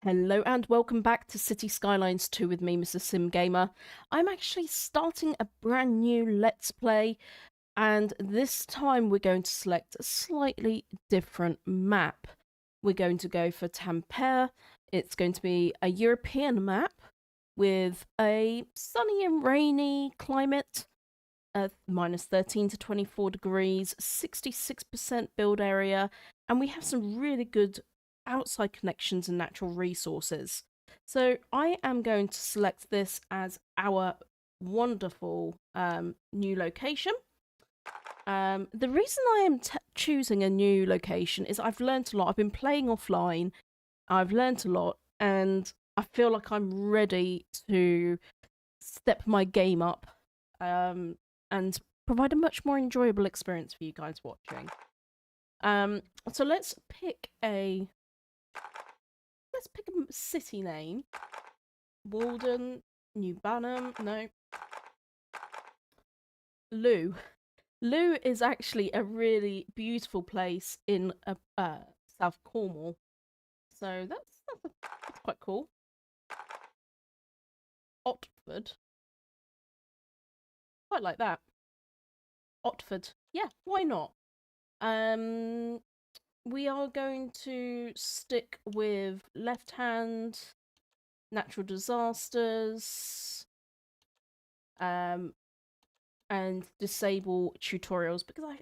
Hello and welcome back to City Skylines 2 with me, Mr. Sim Gamer. I'm actually starting a brand new Let's Play, and this time we're going to select a slightly different map. We're going to go for Tampere. It's going to be a European map with a sunny and rainy climate, minus 13 to 24 degrees, 66% build area, and we have some really good outside connections and natural resources. So I am going to select this as our wonderful new location. The reason I am choosing a new location is I've learnt a lot. I've been playing offline, I've learnt a lot, and I feel like I'm ready to step my game up and provide a much more enjoyable experience for you guys watching. So let's pick a city name. Walden, New Banham, no. Loo. Loo is actually a really beautiful place in South Cornwall. So that's quite cool. Otford. Quite like that. Otford. Yeah, why not? We are going to stick with left hand, natural disasters, and disable tutorials because I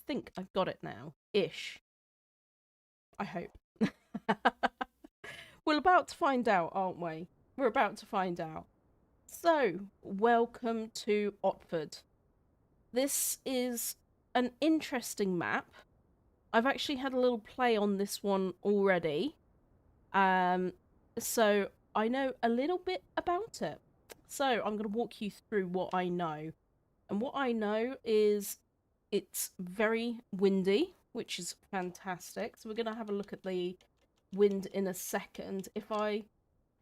think I've got it now. Ish. I hope. We're about to find out, aren't we? We're about to find out. So, welcome to Otford. This is an interesting map. I've actually had a little play on this one already. So I know a little bit about it. So I'm going to walk you through what I know. And what I know is it's very windy, which is fantastic. So we're going to have a look at the wind in a second. If I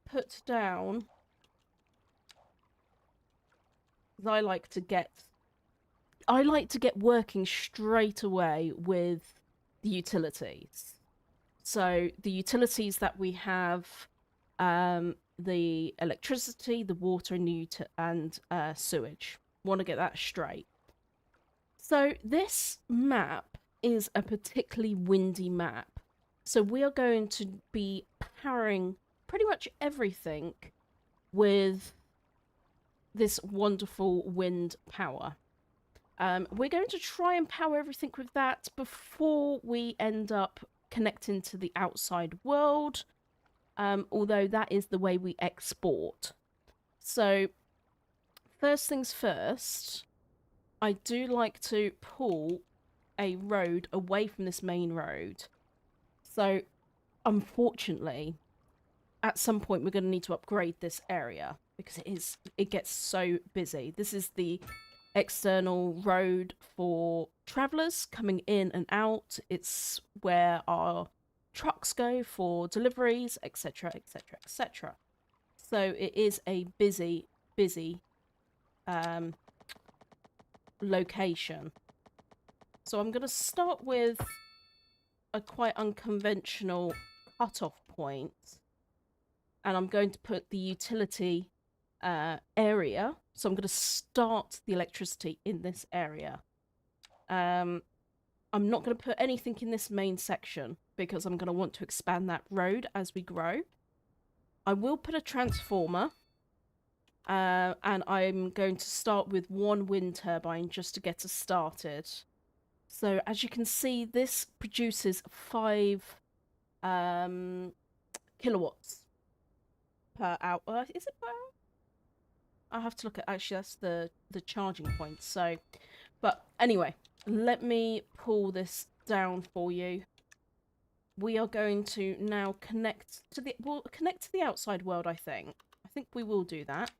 put down, I like to get working straight away with the utilities. So the utilities that we have, the electricity, the water, and sewage. Want to get that straight. So this map is a particularly windy map. So we are going to be powering pretty much everything with this wonderful wind power. We're going to try and power everything with that before we end up connecting to the outside world, although that is the way we export. So first things first, I do like to pull a road away from this main road. So unfortunately, at some point we're going to need to upgrade this area because it gets so busy. This is the external road for travelers coming in and out. It's where our trucks go for deliveries, etc, etc, etc. So it is a busy location. So I'm going to start with a quite unconventional cutoff point, and I'm going to put the utility area. So I'm going to start the electricity in this area. I'm not going to put anything in this main section because I'm going to want to expand that road as we grow. I will put a transformer, and I'm going to start with one wind turbine just to get us started. So as you can see, this produces 5 kilowatts per hour. Is it per hour? I'll have to look at, actually that's the charging point. So, but anyway, let me pull this down for you. We are going to now connect to the outside world. I think we will do that.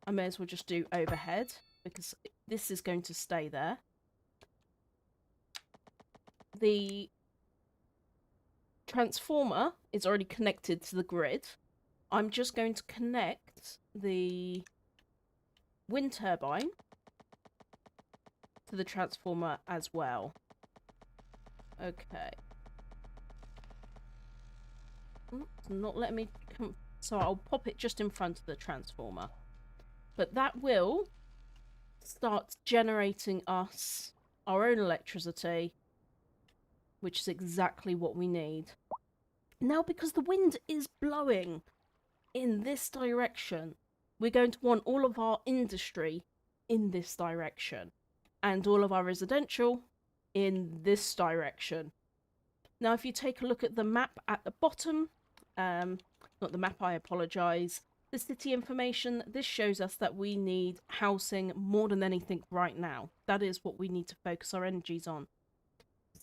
I may as well just do overhead because this is going to stay there. The transformer is already connected to the grid. I'm just going to connect the wind turbine to the transformer as well. Okay. It's not letting me come. So I'll pop it just in front of the transformer. But that will start generating us our own electricity, which is exactly what we need. Now, because the wind is blowing in this direction, we're going to want all of our industry in this direction and all of our residential in this direction. Now, if you take a look at the map at the bottom, not the map, I apologise, the city information, this shows us that we need housing more than anything right now. That is what we need to focus our energies on.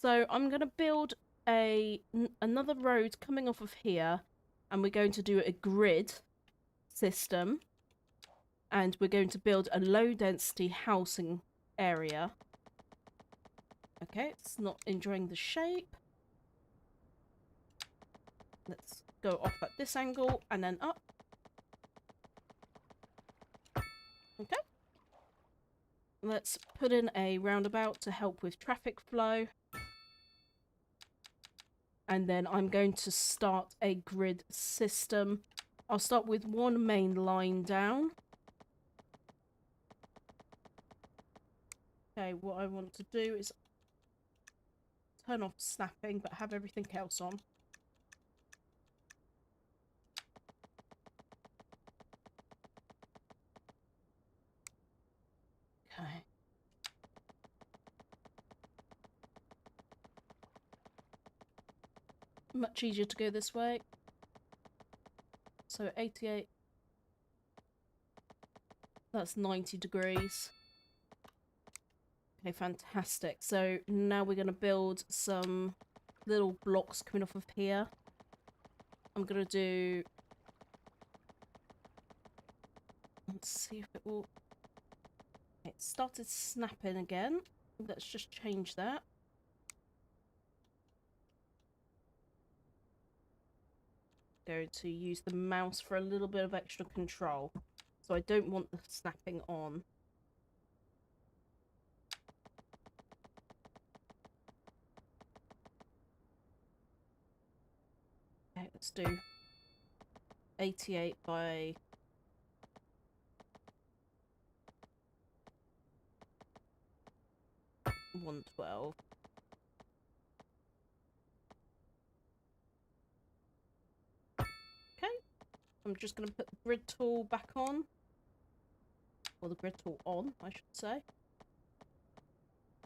So I'm going to build another road coming off of here, and we're going to do a grid system, and we're going to build a low density housing area. Okay, it's not enjoying the shape. Let's go off at this angle and then up. Okay. Let's put in a roundabout to help with traffic flow. And then I'm going to start a grid system. I'll start with one main line down. Okay, what I want to do is turn off snapping, but have everything else on. Okay. Much easier to go this way. So 88. That's 90 degrees. Okay, fantastic. So now we're going to build some little blocks coming off of here. I'm going to do... Let's see if it will... It started snapping again. Let's just change that. Going to use the mouse for a little bit of extra control. So I don't want the snapping on. Okay, let's do 88 by 112. Okay, I'm just going to put the grid tool back on. Or the grid tool on, I should say.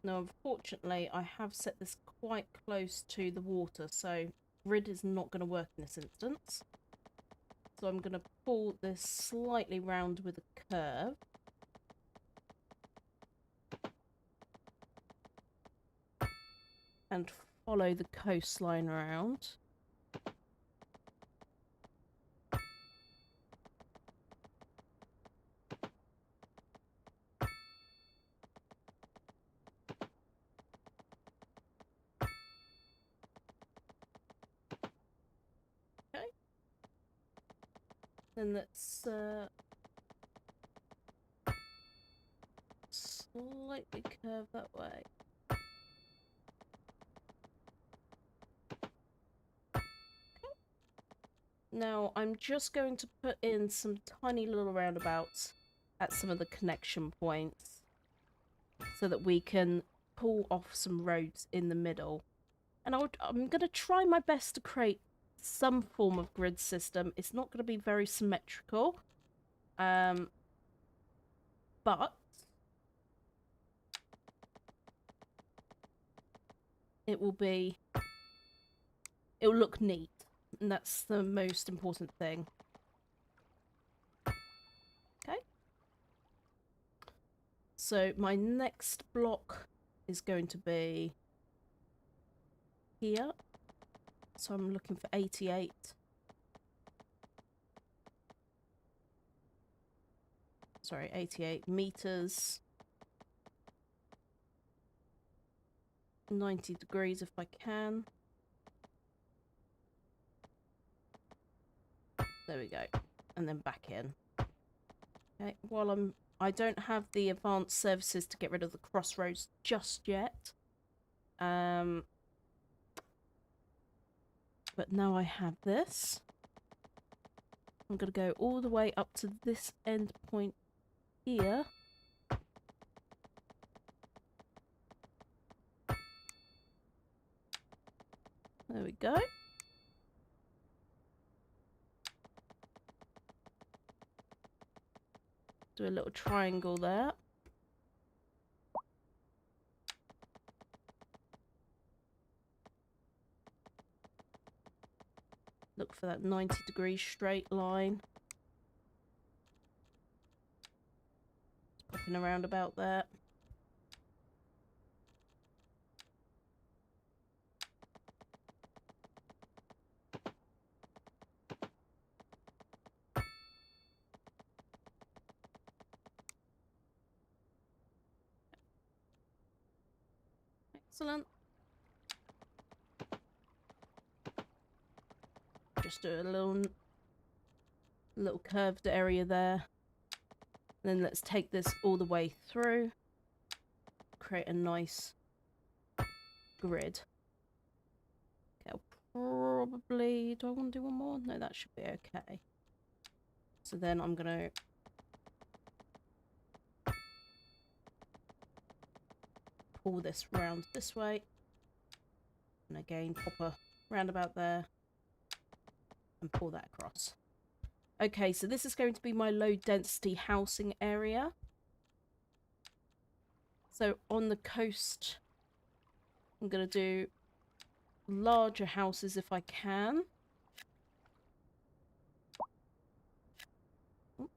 Now, unfortunately, I have set this quite close to the water, so grid is not going to work in this instance. So I'm going to pull this slightly round with a curve. And follow the coastline around. Okay. Then let's slightly curve that way. Now, I'm just going to put in some tiny little roundabouts at some of the connection points so that we can pull off some roads in the middle. And I'm going to try my best to create some form of grid system. It's not going to be very symmetrical, but it will look neat. And that's the most important thing. Okay. So my next block is going to be here. So I'm looking for 88. Sorry, 88 meters. 90 degrees if I can. There we go. And then back in. Okay, while I don't have the advanced services to get rid of the crossroads just yet. But now I have this. I'm going to go all the way up to this end point here. There we go. Do a little triangle there. Look for that 90-degree straight line. It's popping around about there. Excellent. Just do a little curved area there. Then let's take this all the way through. Create a nice grid. Okay, I'll probably... Do I want to do one more? No, that should be okay. So then I'm going to pull this round this way. And again, pop a roundabout there. And pull that across. Okay, so this is going to be my low density housing area. So on the coast, I'm going to do larger houses if I can. Ooh.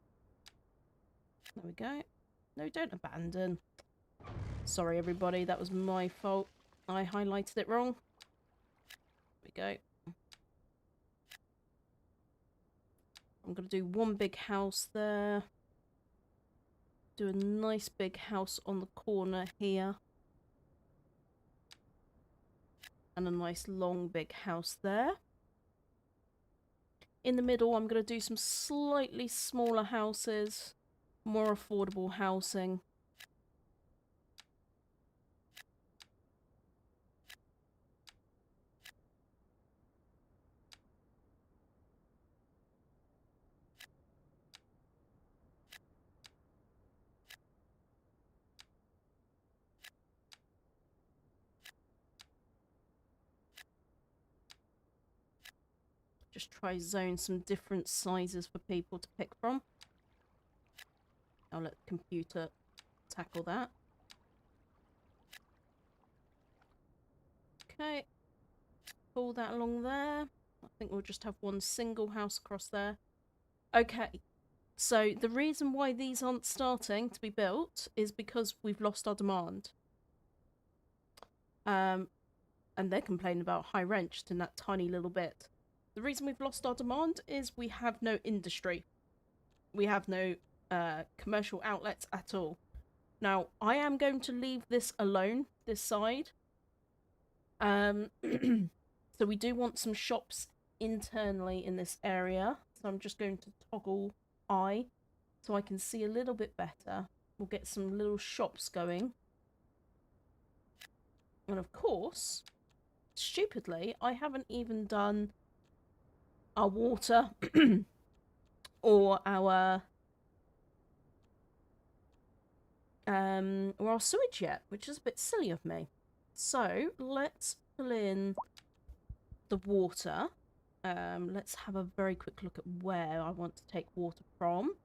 There we go. No, don't abandon. Sorry everybody, that was my fault. I highlighted it wrong. There we go. I'm going to do one big house there. Do a nice big house on the corner here. And a nice long big house there. In the middle, I'm going to do some slightly smaller houses. More affordable housing. Just try zone some different sizes for people to pick from. I'll let the computer tackle that. Okay. Pull that along there. I think we'll just have one single house across there. Okay. So the reason why these aren't starting to be built is because we've lost our demand. And they're complaining about high rent just in that tiny little bit. The reason we've lost our demand is we have no industry. We have no commercial outlets at all. Now, I am going to leave this alone, this side. So we do want some shops internally in this area. So I'm just going to toggle I so I can see a little bit better. We'll get some little shops going. And of course, stupidly, I haven't even done our water or our sewage yet, which is a bit silly of me. So let's pull in the water. Let's have a very quick look at where I want to take water from.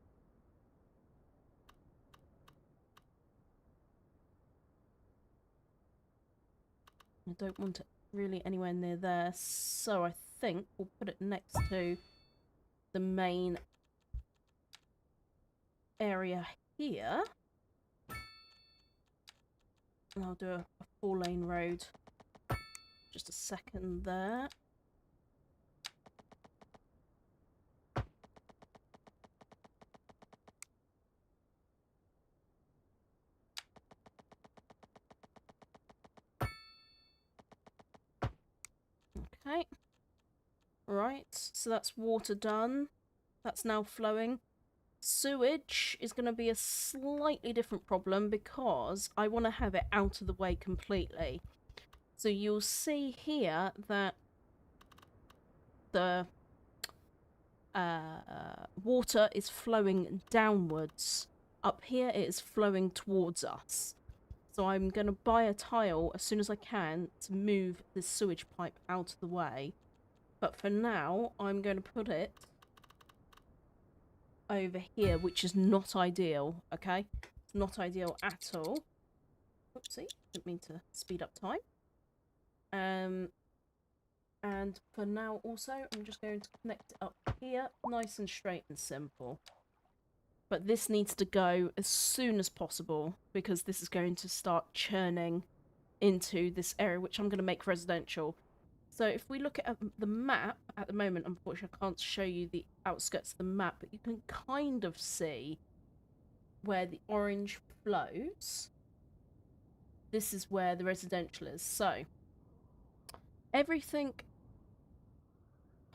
I don't want it really anywhere near there, so I think we'll put it next to the main area here. And I'll do a 4-lane road. Just a second there. Okay. Right, so that's water done. That's now flowing. Sewage is going to be a slightly different problem because I want to have it out of the way completely. So you'll see here that the water is flowing downwards. Up here it is flowing towards us. So I'm going to buy a tile as soon as I can to move this sewage pipe out of the way. But for now, I'm going to put it over here, which is not ideal, okay? It's not ideal at all. Oopsie, didn't mean to speed up time. And for now also, I'm just going to connect it up here, nice and straight and simple. But this needs to go as soon as possible because this is going to start churning into this area, which I'm going to make residential. So if we look at the map, at the moment, unfortunately, I can't show you the outskirts of the map, but you can kind of see where the orange flows. This is where the residential is. So everything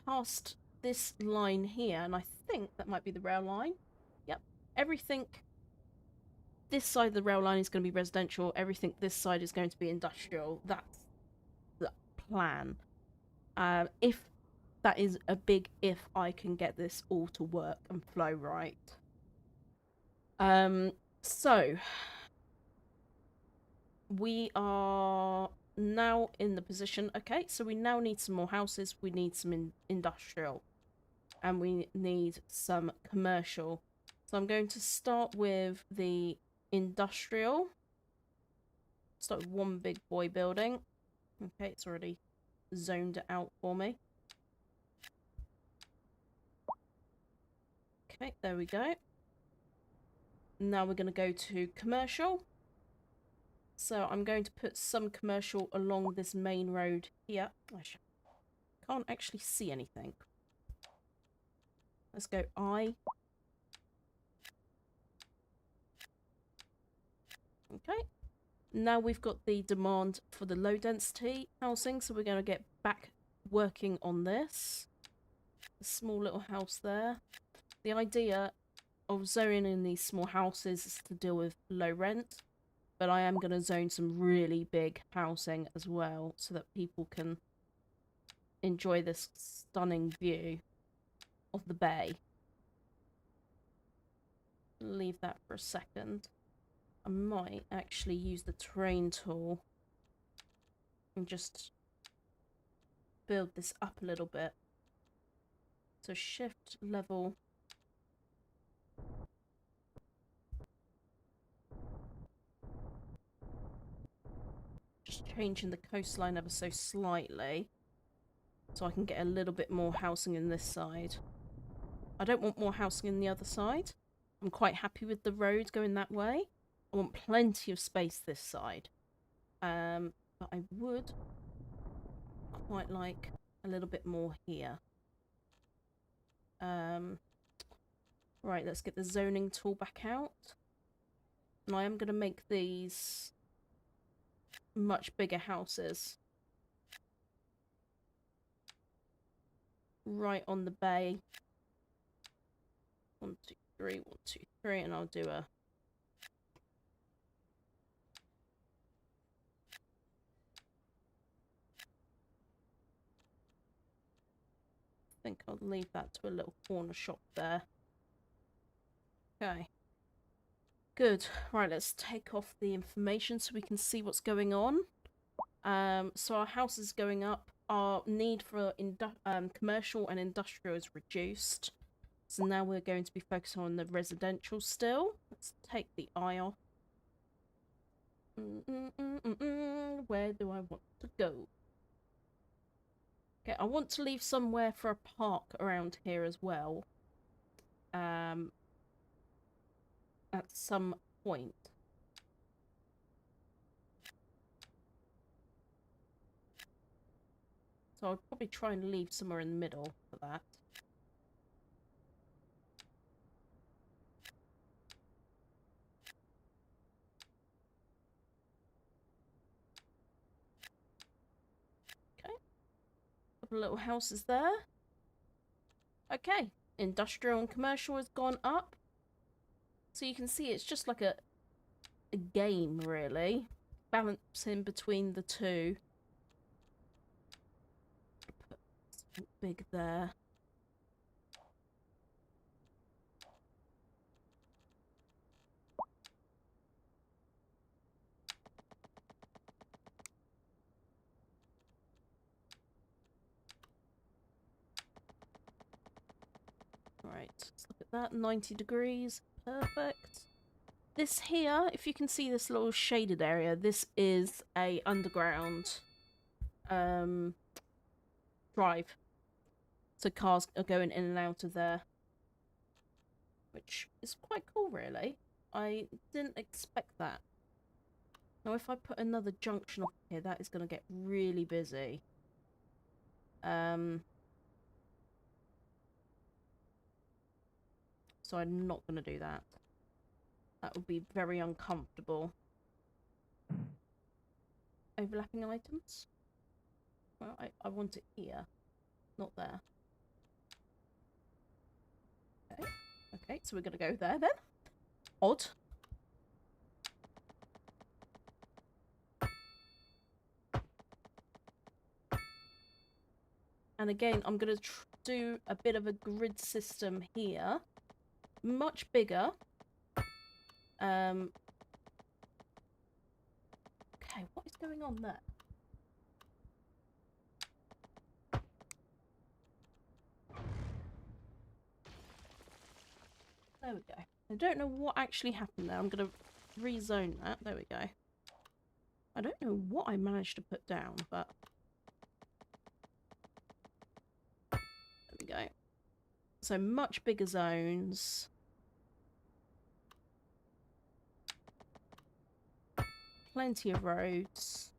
past this line here, and I think that might be the rail line. Yep. Everything this side of the rail line is going to be residential. Everything this side is going to be industrial. That's the plan. If that is a big if, I can get this all to work and flow right. So we are now in the position. Okay, so we now need some more houses. We need some industrial, and we need some commercial. So I'm going to start with the industrial. Start with one big boy building. Okay, it's already zoned it out for me. Okay, there we go. Now we're going to go to commercial. So I'm going to put some commercial along this main road here. I can't actually see anything. Let's go I. Okay. Now we've got the demand for the low density housing, so we're going to get back working on this. A small little house there. The idea of zoning in these small houses is to deal with low rent, but I am going to zone some really big housing as well so that people can enjoy this stunning view of the bay. Leave that for a second. I might actually use the terrain tool and just build this up a little bit. So shift level. Just changing the coastline ever so slightly so I can get a little bit more housing in this side. I don't want more housing in the other side. I'm quite happy with the road going that way. I want plenty of space this side. But I would quite like a little bit more here. Right, let's get the zoning tool back out. And I am going to make these much bigger houses. Right on the bay. 1, 2, 3, 1, 2, 3, and I'll do a I think I'll leave that to a little corner shop there. Okay. Good. Right, let's take off the information so we can see what's going on. So our house is going up. Our need for commercial and industrial is reduced. So now we're going to be focusing on the residential still. Let's take the eye off. Where do I want to go? Okay, I want to leave somewhere for a park around here as well. At some point. So I'll probably try and leave somewhere in the middle for that. Okay. Couple of little houses there. Okay. Industrial and commercial has gone up. So you can see it's just like a game, really. Balancing between the two. something big there. Right, let's look at that. 90 degrees. Perfect. This here, if you can see this little shaded area, this is a underground drive. So cars are going in and out of there, which is quite cool, really. I didn't expect that. Now, if I put another junction up here, that is going to get really busy. So I'm not going to do that. That would be very uncomfortable. Overlapping items? Well, I want it here, not there. Okay, okay, so we're going to go there then. Odd. And again, I'm going to do a bit of a grid system here. Much bigger. Okay, what is going on there? There we go. I don't know what actually happened there. I'm going to rezone that. There we go. I don't know what I managed to put down, but... there we go. So much bigger zones. Plenty of roads.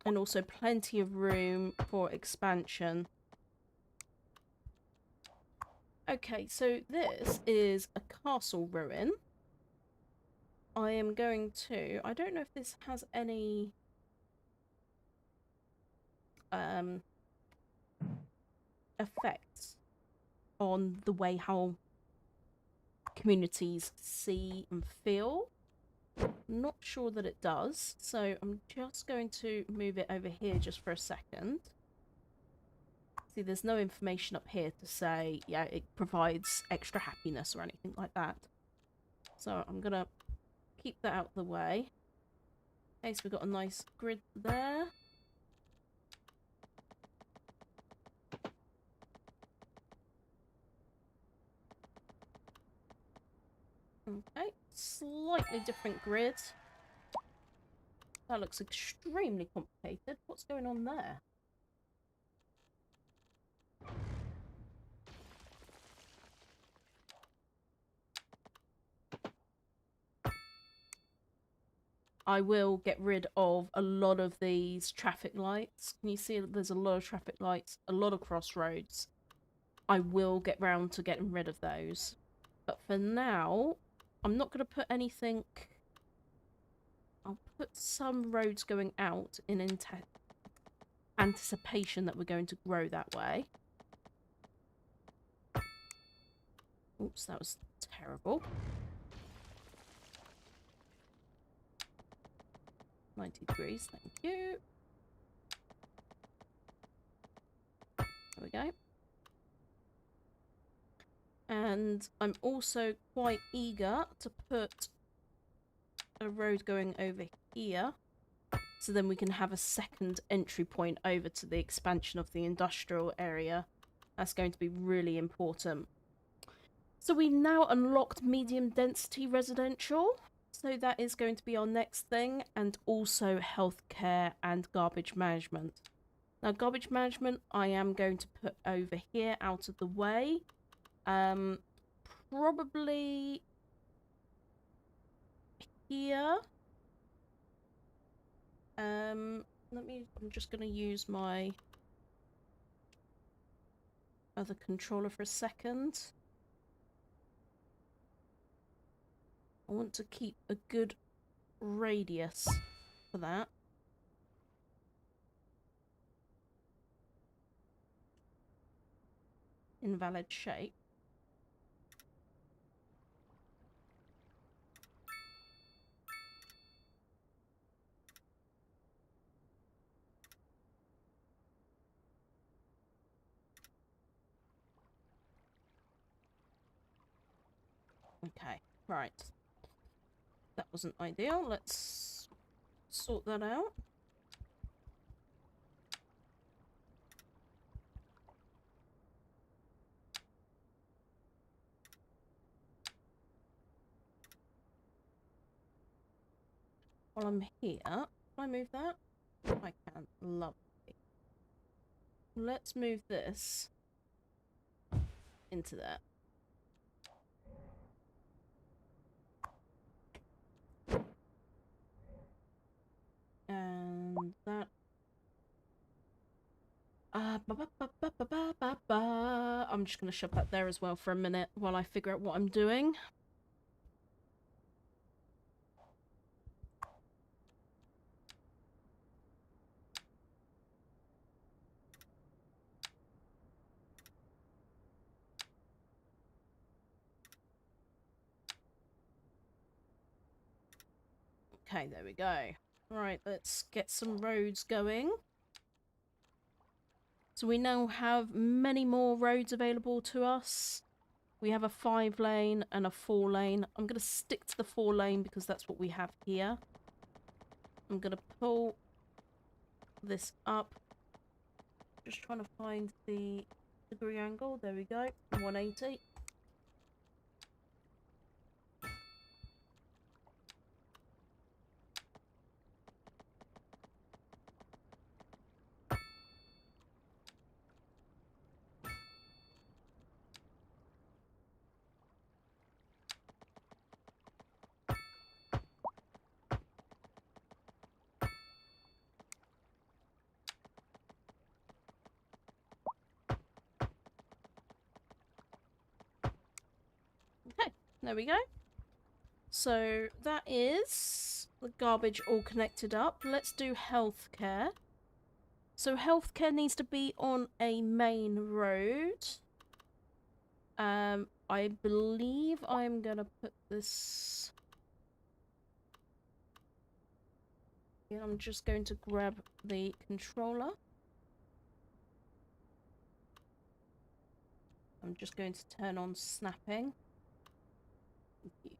And also plenty of room for expansion. Okay, so this is a castle ruin. I am going to... I don't know if this has any... effects on the way how communities see and feel. Not sure that it does, so I'm just going to move it over here just for a second. See, there's no information up here to say, yeah, it provides extra happiness or anything like that. So I'm gonna keep that out of the way. Okay, so we've got a nice grid there. Okay, slightly different grid. That looks extremely complicated. What's going on there? I will get rid of a lot of these traffic lights. Can you see there's a lot of traffic lights, a lot of crossroads. I will get round to getting rid of those. But for now, I'm not going to put anything... I'll put some roads going out in anticipation that we're going to grow that way. Oops, that was terrible. 90 degrees, thank you. There we go. And I'm also quite eager to put a road going over here, so then we can have a second entry point over to the expansion of the industrial area. That's going to be really important. So we now unlocked medium density residential. So that is going to be our next thing, and also healthcare and garbage management. Now, garbage management I am going to put over here out of the way. Probably here. I'm just going to use my other controller for a second. I want to keep a good radius for that. Invalid shape. Okay, right. That wasn't ideal. Let's sort that out. While I'm here, can I move that? I can. Lovely. Let's move this into there. And that. I'm just going to shove that there as well for a minute while I figure out what I'm doing. Okay, there we go. Right, let's get some roads going. So we now have many more roads available to us. We have a 5-lane and a 4-lane. I'm going to stick to the 4-lane because that's what we have here. I'm going to pull this up. Just trying to find the degree angle. There we go. 180. There we go. So that is the garbage all connected up. Let's do healthcare. So healthcare needs to be on a main road. I believe I'm gonna put this... Yeah, I'm just going to grab the controller. I'm just going to turn on snapping. Thank you.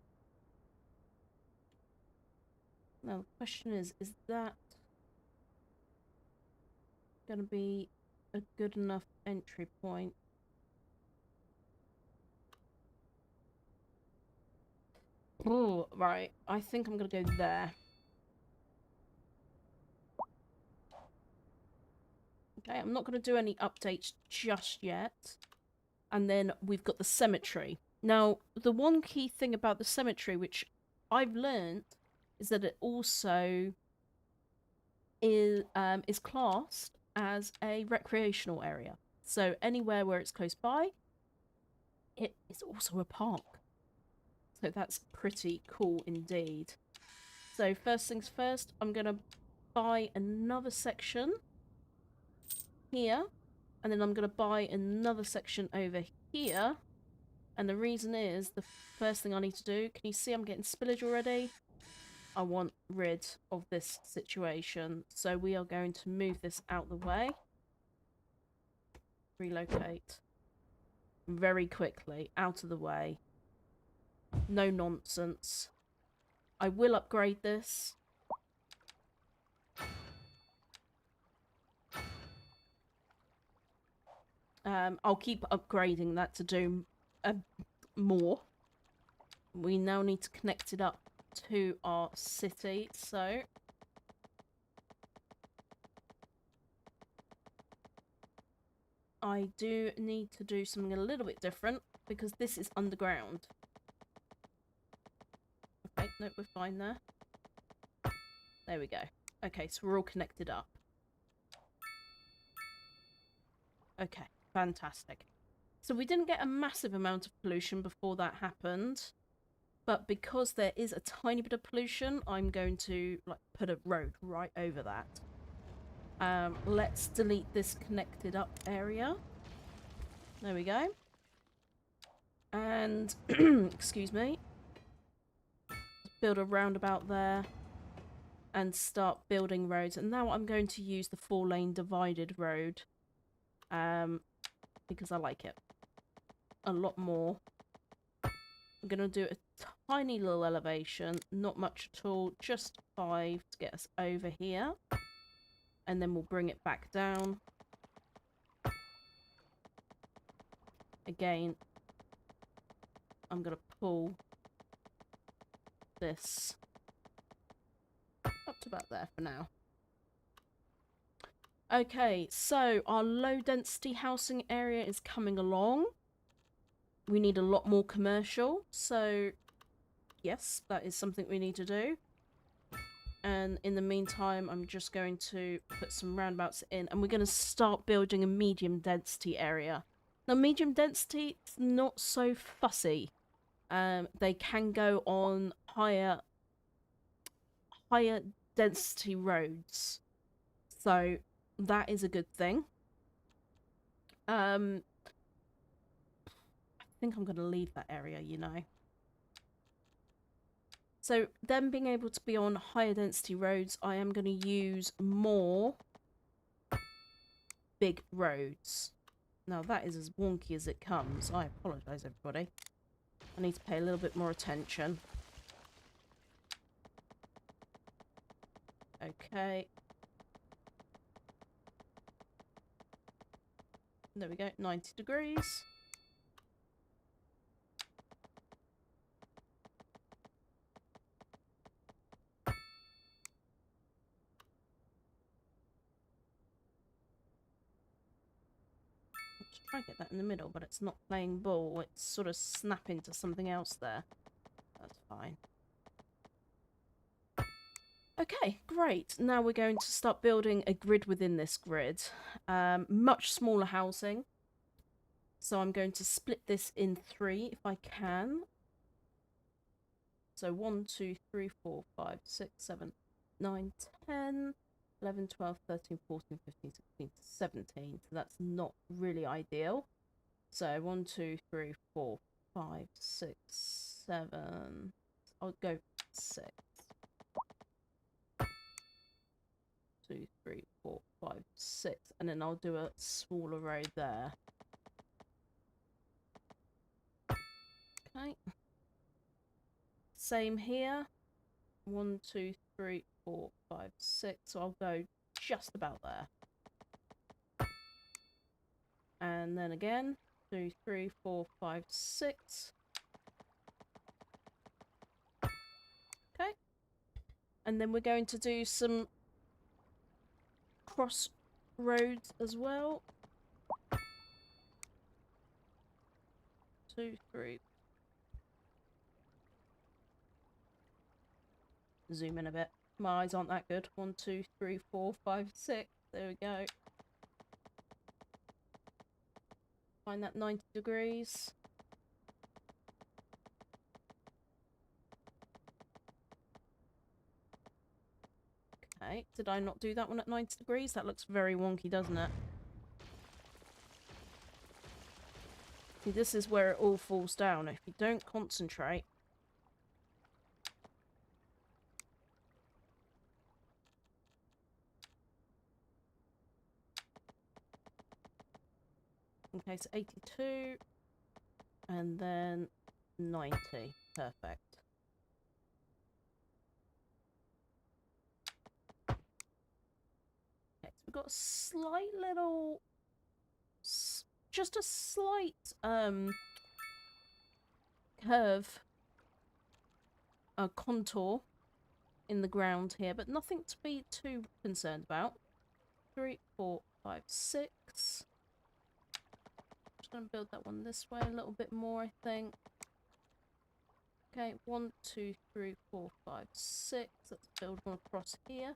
Now the question is that going to be a good enough entry point? Oh, right. I think I'm going to go there. Okay, I'm not going to do any updates just yet. And then we've got the cemetery. Now, the one key thing about the cemetery, which I've learned, is that it also is classed as a recreational area. So anywhere where it's close by, it is also a park. So that's pretty cool indeed. So first things first, I'm going to buy another section here. And then I'm going to buy another section over here. And the reason is, the first thing I need to do... Can you see I'm getting spillage already? I want rid of this situation. So we are going to move this out the way. Relocate. Very quickly. Out of the way. No nonsense. I will upgrade this. I'll keep upgrading that to do more. We now need to connect it up to our city, so... I do need to do something a little bit different, because this is underground. Okay, no, we're fine there. There we go. Okay, so we're all connected up. Okay, fantastic. So we didn't get a massive amount of pollution before that happened. But because there is a tiny bit of pollution, I'm going to put a road right over that. Let's delete this connected up area. There we go. And, excuse me. Build a roundabout there. And start building roads. And now I'm going to use the 4-lane divided road. Because I like it a lot more. I'm going to do a tiny little elevation, not much at all, just 5 to get us over here. And then we'll bring it back down. Again, I'm going to pull this up to about there for now. Okay, so our low density housing area is coming along. We need a lot more commercial, so yes, that is something we need to do. And in the meantime, I'm just going to put some roundabouts in, and we're going to start building a medium density area. Now, medium density is not so fussy. They can go on higher density roads, so that is a good thing. I think I'm going to leave that area, you know. So them being able to be on higher density roads, I am going to use more big roads. Now that is as wonky as it comes. I apologise, everybody. I need to pay a little bit more attention. Okay. There we go, 90 degrees. Try to get that in the middle, but it's not playing ball. It's sort of snapping to something else there. That's fine. Okay, great. Now we're going to start building a grid within this grid. Much smaller housing. So I'm going to split this in 3 if I can. So 1, 2, 3, 4, 5, 6, 7, 9, 10, 11, 12, 13, 14, 15, 16, 17. So that's not really ideal. So 1, 2, 3, 4, 5, 6, 7. I'll go 6. 2, 3, 4, 5, 6. And then I'll do a smaller road there. Okay. Same here. 1, 2, 3, 4, 5, 6. So I'll go just about there. And then again, 2, 3, 4, 5, 6. Okay. And then we're going to do some cross roads as well. 2, 3. Zoom in a bit. My eyes aren't that good. 1, 2, 3, 4, 5, 6. There we go. Find that 90 degrees. Okay, did I not do that one at 90 degrees? That looks very wonky, doesn't it? See, this is where it all falls down. If you don't concentrate. Okay, so 82. And then 90. Perfect. Okay, so we've got a slight little... just a slight curve, contour in the ground here, but nothing to be too concerned about. 3, 4, 5, 6. Just going to build that one this way a little bit more, I think. Okay, 1, 2, 3, 4, 5, 6. Let's build one across here.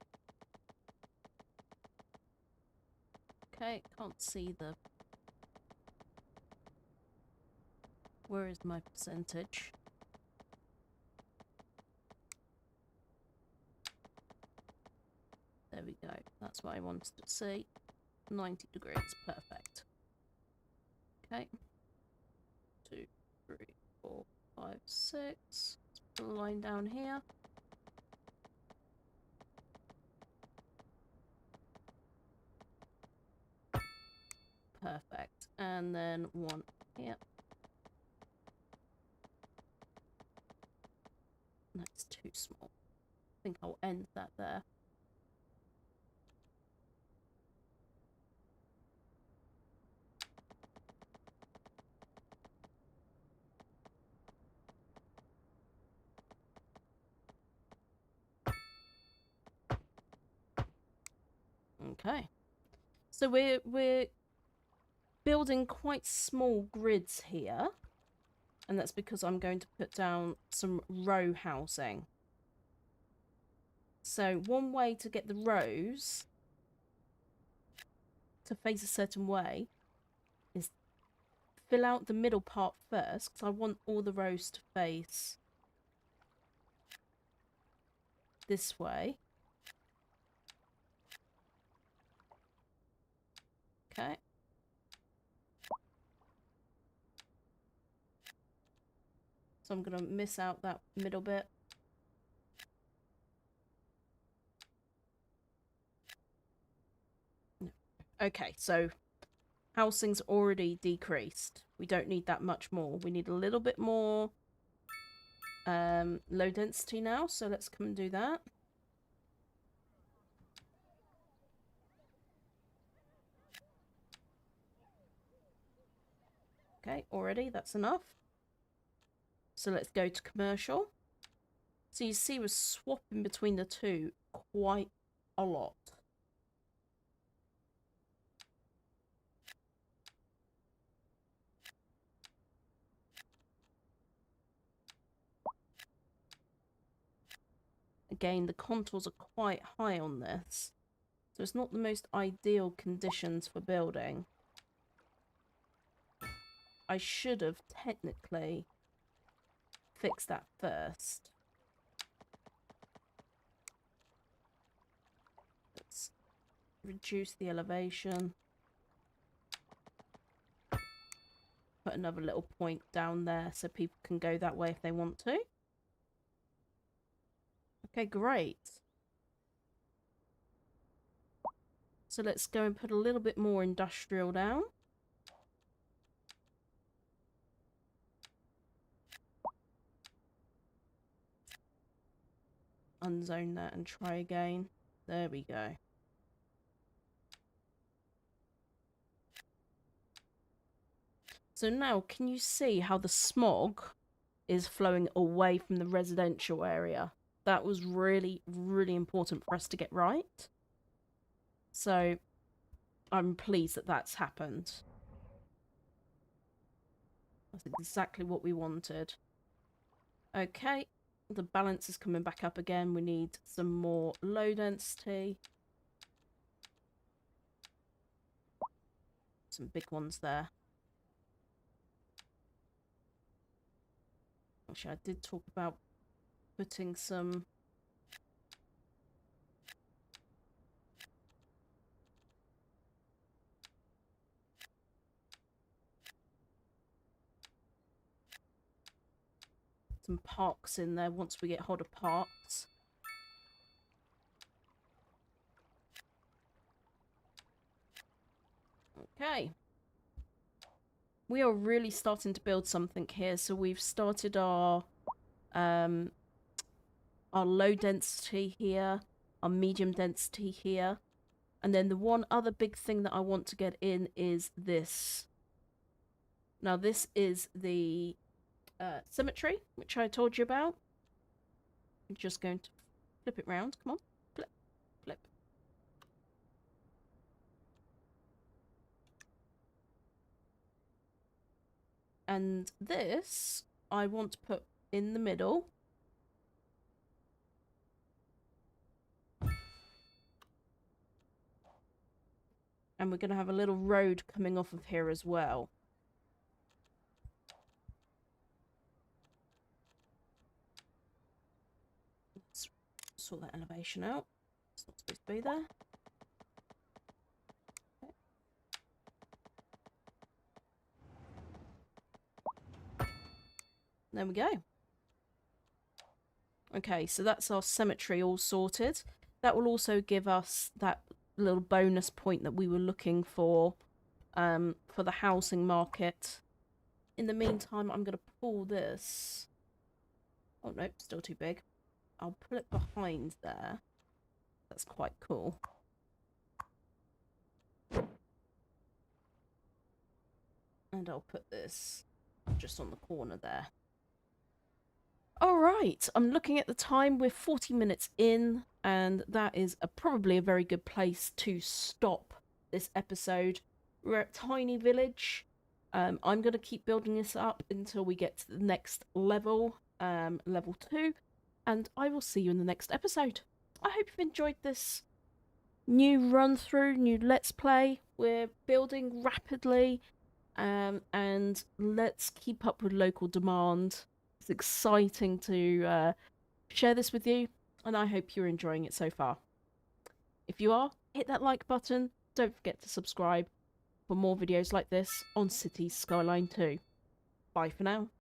Okay, can't see the... Where is my percentage? There we go. That's what I wanted to see. 90 degrees. Perfect. Okay. 2, 3, 4, 5, 6. Let's put a line down here. Perfect. And then one here. That's too small. I think I'll end that there. Okay. So we're building quite small grids here. And that's because I'm going to put down some row housing. So one way to get the rows to face a certain way is fill out the middle part first, because I want all the rows to face this way. Okay. So I'm going to miss out that middle bit. Okay, so housing's already decreased. We don't need that much more. We need a little bit more low density now, so let's come and do that. Okay, already, that's enough. So let's go to commercial. So you see we're swapping between the two quite a lot. Again, the contours are quite high on this, so it's not the most ideal conditions for building. I should have technically fixed that first. Let's reduce the elevation. Put another little point down there so people can go that way if they want to. Okay, great. So let's go and put a little bit more industrial down. Unzone that and try again. There we go. So now, can you see how the smog is flowing away from the residential area? That was really, really important for us to get right. So I'm pleased that that's happened. That's exactly what we wanted. Okay, the balance is coming back up again. We need some more low density. Some big ones there. Actually, I did talk about putting some parks in there once we get hold of parks. Okay. We are really starting to build something here. So we've started our low density here, our medium density here. And then the one other big thing that I want to get in is this. Now this is the symmetry, which I told you about. I'm just going to flip it round. Come on. Flip. Flip. And this, I want to put in the middle. And we're going to have a little road coming off of here as well. Let's sort that elevation out. It's not supposed to be there. Okay. There we go. Okay, so that's our symmetry all sorted. That will also give us that little bonus point that we were looking for the housing market. In the meantime, I'm going to pull this Oh, nope, still too big. I'll put it behind there. That's quite cool. And I'll put this just on the corner there. Alright, I'm looking at the time. We're 40 minutes in, and that is probably a very good place to stop this episode. We're at Tiny Village. I'm going to keep building this up until we get to the next level, level 2, and I will see you in the next episode. I hope you've enjoyed this new run-through, new Let's Play. We're building rapidly, and let's keep up with local demand. It's exciting to share this with you, and I hope you're enjoying it so far. If you are, hit that like button. Don't forget to subscribe for more videos like this on Cities Skyline 2. Bye for now.